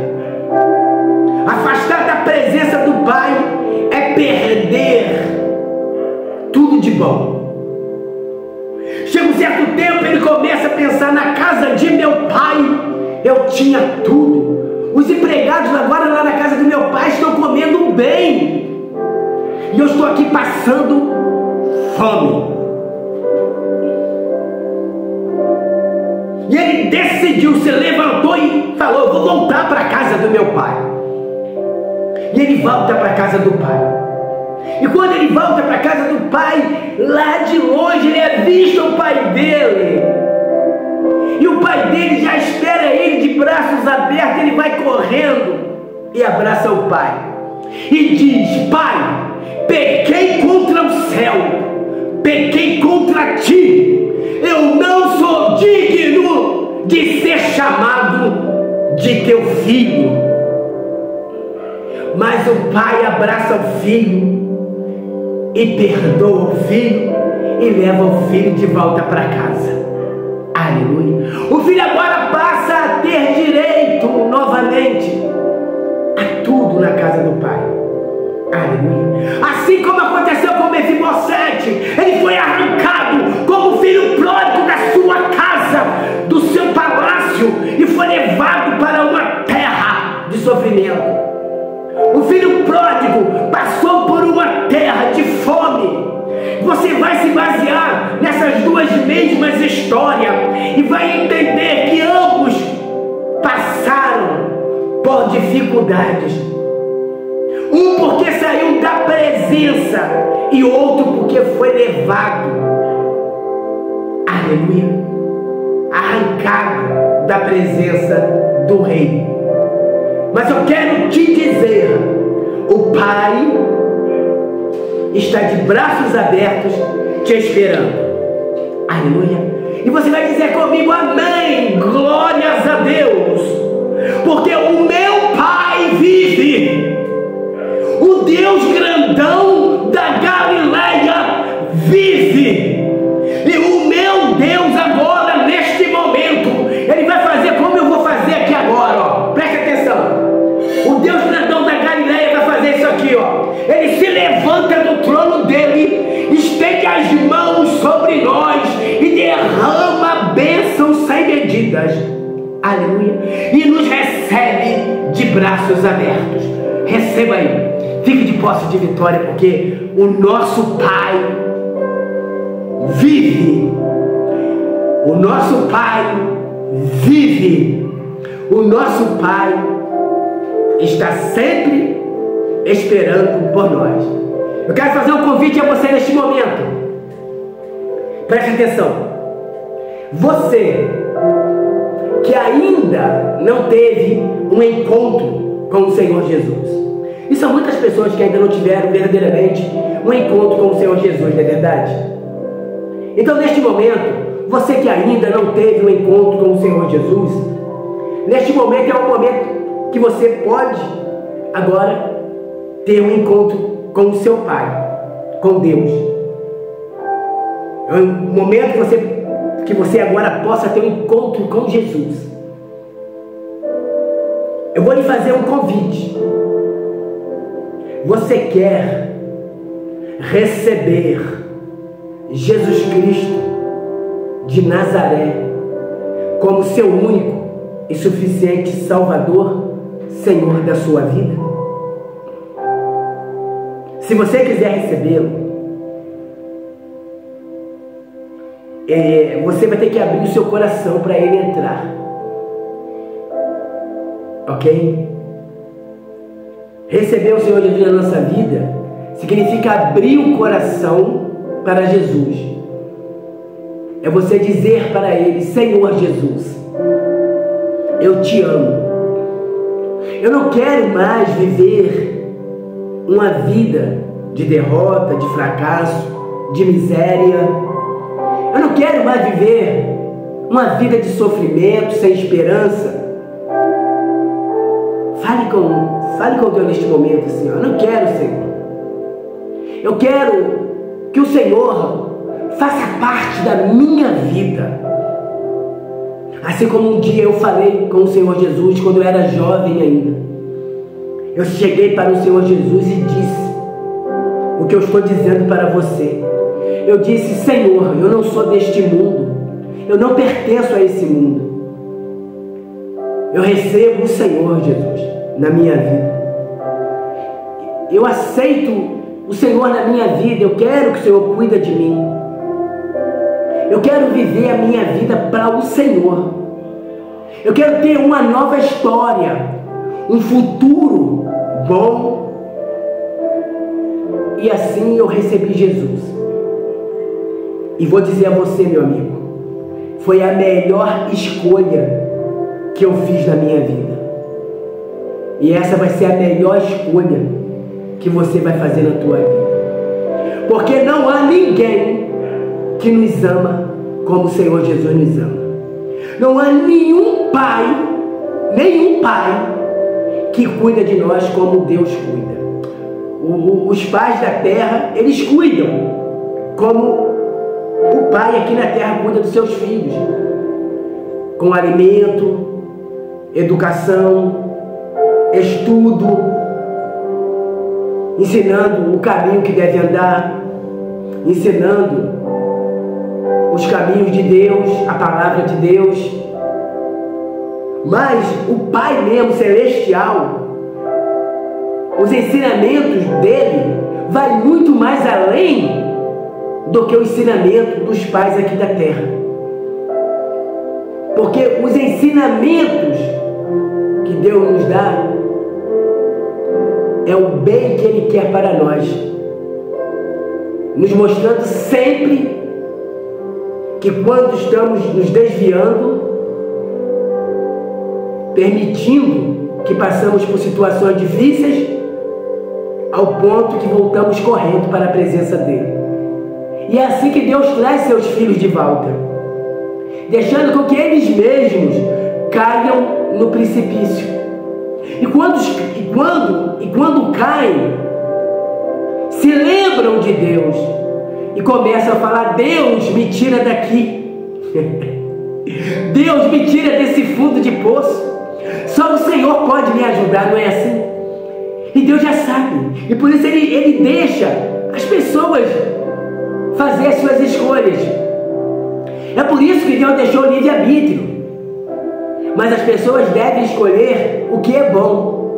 Afastar da presença do Pai é perder tudo de bom. Chega um certo tempo, ele começa a pensar: na casa de meu pai eu tinha tudo. Os empregados agora lá na casa do meu pai estão comendo bem, e eu estou aqui passando fome. E ele decidiu, se levantou e falou: eu vou voltar para a casa do meu pai. E ele volta para a casa do pai. E quando ele volta para a casa do pai, lá de longe ele avista o pai dele. E o pai dele já espera ele de braços abertos. Ele vai correndo e abraça o pai e diz: pai, pequei contra o céu, pequei contra ti, eu não sou digno de ser chamado de teu filho. Mas o pai abraça o filho e perdoa o filho e leva o filho de volta para casa. Aleluia! O filho agora passa a ter direito novamente a tudo na casa do pai. Aleluia! Assim como aconteceu com Mefibosete, ele foi arrancado como filho pródigo da sua casa, do seu palácio, e foi levado para uma terra de sofrimento. O filho pródigo passou por uma terra de fome. Você vai se basear nessas duas mesmas histórias e vai entender que ambos passaram por dificuldades. Um porque presença, e outro porque foi levado, aleluia, arrancado da presença do Rei. Mas eu quero te dizer, o Pai está de braços abertos te esperando, aleluia. E você vai dizer comigo, amém, glórias a Deus, porque o meu Pai vive, o Deus grandão da Galileia vive, e o meu Deus agora, neste momento, Ele vai fazer como eu vou fazer aqui agora, ó. Preste atenção, o Deus grandão da Galileia vai fazer isso aqui, ó. Ele se levanta do trono dele, estende as mãos sobre nós e derrama bênçãos sem medidas, aleluia, e nos recebe de braços abertos. Receba aí, fique de posse de vitória, porque o nosso Pai vive, o nosso Pai vive, o nosso Pai está sempre esperando por nós. Eu quero fazer um convite a você neste momento. Preste atenção. Você que ainda não teve um encontro com o Senhor Jesus. E são muitas pessoas que ainda não tiveram verdadeiramente um encontro com o Senhor Jesus, não é verdade? Então, neste momento, você que ainda não teve um encontro com o Senhor Jesus, neste momento é um momento que você pode agora ter um encontro com o seu Pai, com Deus. É um momento que você agora possa ter um encontro com Jesus. Eu vou lhe fazer um convite. Você quer receber Jesus Cristo de Nazaré como seu único e suficiente Salvador, Senhor da sua vida? Se você quiser recebê-lo, você vai ter que abrir o seu coração para ele entrar, ok? Receber o Senhor Jesus na nossa vida significa abrir o coração para Jesus. É você dizer para ele: Senhor Jesus, eu te amo. Eu não quero mais viver uma vida de derrota, de fracasso, de miséria. Eu não quero mais viver uma vida de sofrimento, sem esperança. Fale com Deus neste momento, Senhor. Eu não quero, Senhor. Eu quero que o Senhor faça parte da minha vida. Assim como um dia eu falei com o Senhor Jesus, quando eu era jovem ainda. Eu cheguei para o Senhor Jesus e disse o que eu estou dizendo para você. Eu disse: Senhor, eu não sou deste mundo. Eu não pertenço a esse mundo. Eu recebo o Senhor Jesus na minha vida. Eu aceito o Senhor na minha vida. Eu quero que o Senhor cuide de mim. Eu quero viver a minha vida para o Senhor. Eu quero ter uma nova história, um futuro bom. E assim eu recebi Jesus. E vou dizer a você, meu amigo, foi a melhor escolha que eu fiz na minha vida. E essa vai ser a melhor escolha que você vai fazer na tua vida. Porque não há ninguém que nos ama como o Senhor Jesus nos ama. Não há nenhum pai que cuida de nós como Deus cuida. Os pais da terra, eles cuidam como o pai aqui na terra cuida dos seus filhos, com alimento, educação, estudo, ensinando o caminho que deve andar, ensinando os caminhos de Deus, a palavra de Deus. Mas o Pai mesmo celestial, os ensinamentos dele vai muito mais além do que o ensinamento dos pais aqui da terra. Porque os ensinamentos que Deus nos dá é o bem que Ele quer para nós. nos mostrando sempre que quando estamos nos desviando, permitindo que passamos por situações difíceis, ao ponto que voltamos correndo para a presença dele. E é assim que Deus traz seus filhos de volta, deixando com que eles mesmos caiam no precipício. E quando caem, se lembram de Deus e começam a falar: Deus, me tira daqui. Deus, me tira desse fundo de poço. Só o Senhor pode me ajudar, não é assim? E Deus já sabe. E por isso Ele deixa as pessoas fazer as suas escolhas. É por isso que Deus deixou o livre-arbítrio. Mas as pessoas devem escolher o que é bom,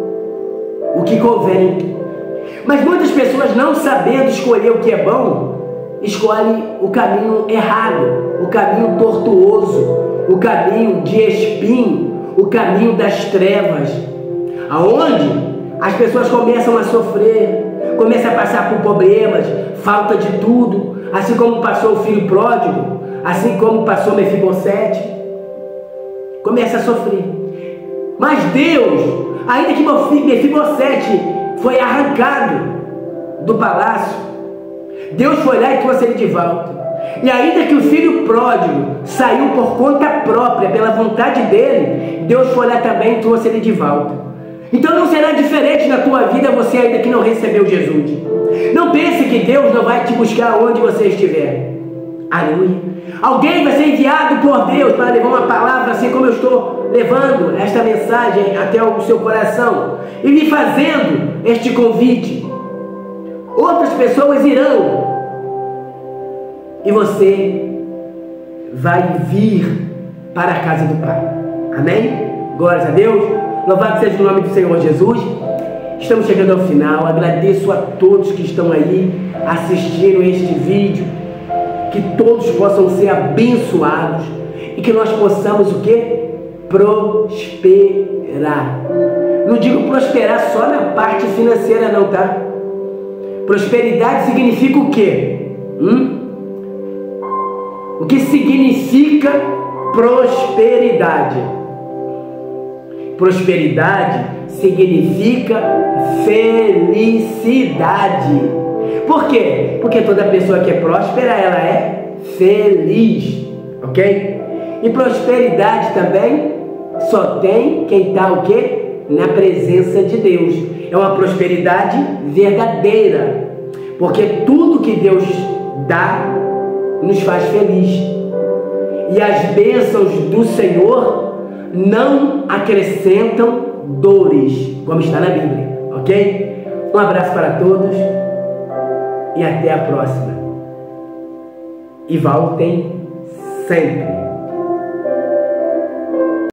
o que convém. Mas muitas pessoas, não sabendo escolher o que é bom, escolhem o caminho errado, o caminho tortuoso, o caminho de espinho, o caminho das trevas, aonde as pessoas começam a sofrer, começam a passar por problemas, falta de tudo, assim como passou o filho pródigo, assim como passou Mefibosete, começa a sofrer. Mas Deus, ainda que Mefibosete foi arrancado do palácio, Deus foi lá e trouxe ele de volta. E ainda que o filho pródigo saiu por conta própria, pela vontade dele, Deus foi lá também e trouxe ele de volta. Então não será diferente na tua vida, você ainda que não recebeu Jesus. Não pense que Deus não vai te buscar onde você estiver. Aleluia. Alguém vai ser enviado por Deus para levar uma palavra, assim como eu estou levando esta mensagem até o seu coração e lhe fazendo este convite. Outras pessoas irão e você vai vir para a casa do Pai. Amém? Glórias a Deus. Louvado seja o nome do Senhor Jesus. Estamos chegando ao final. Agradeço a todos que estão aí assistindo este vídeo. Que todos possam ser abençoados e que nós possamos o quê? Prosperar. Não digo prosperar só na parte financeira não, tá? Prosperidade significa o quê? O que significa prosperidade? Prosperidade significa felicidade. Por quê? Porque toda pessoa que é próspera, ela é feliz, ok? E prosperidade também só tem quem está o quê? Na presença de Deus. É uma prosperidade verdadeira, porque tudo que Deus dá nos faz feliz. E as bênçãos do Senhor não acrescentam dores, como está na Bíblia, ok? Um abraço para todos e até a próxima. E voltem sempre.